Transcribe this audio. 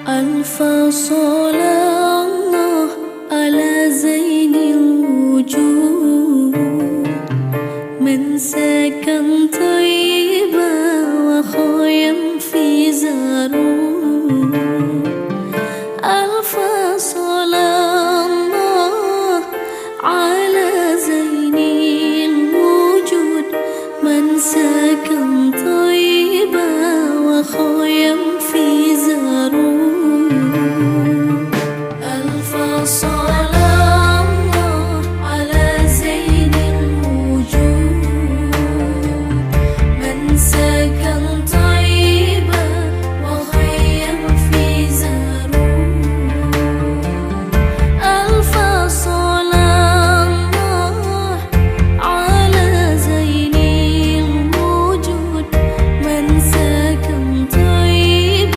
ألف صلاة الله على زين الوجود من سكن طيبة وخيم في زارون